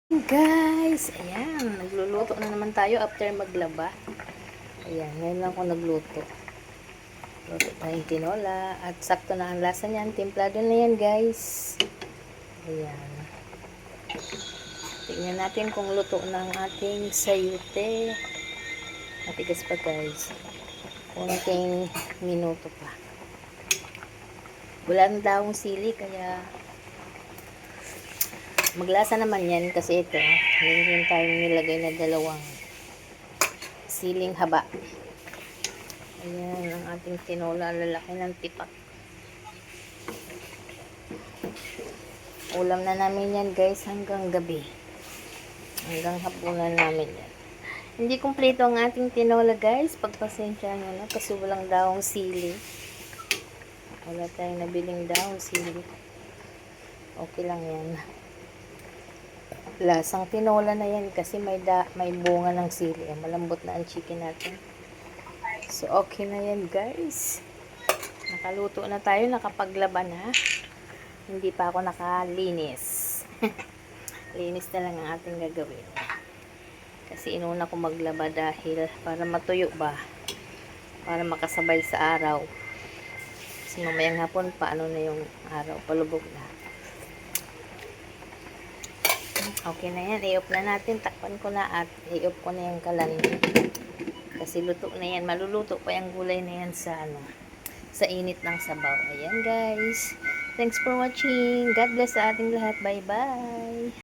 Guys, ayan, nagluluto na naman tayo after maglaba. Ayan, ngayon lang ako nagluto. Luto na yung tinola at sakto na ang lasa niyan. Timplado na yan, guys. Ayan. Tingnan natin kung luto na ang ating sayute. Matigas pa, guys. Konting minuto pa. Wala na daong sili, kaya maglasa naman yan kasi ito, meron tayong nilagay na dalawang siling haba. Ayan, ang ating tinola, lalaki ng tipak. Ulam na namin yan, guys, hanggang gabi. Hanggang hapunan namin yan. Hindi kumpleto ang ating tinola, guys. Pagpasensya nyo na kasi walang daong sili. Wala tayong nabiling daong sili. Okay lang yan. Lasang tinola na yan kasi may bunga ng sili. Malambot na ang chicken natin. So, okay na yan, guys. Nakaluto na tayo, nakapaglaba na. Hindi pa ako nakalinis. Linis na lang ang ating gagawin. Kasi inuna ko maglaba dahil para matuyo ba. Para makasabay sa araw. Kasi mamayang hapon paano na yung araw. Palubog na. Okay na yan. I-off na natin. Takpan ko na at i-off ko na yung kalan. Kasi luto na yan. Maluluto pa yung gulay na yan sa sa init ng sabaw. Ayan, guys. Thanks for watching. God bless sa ating lahat. Bye-bye.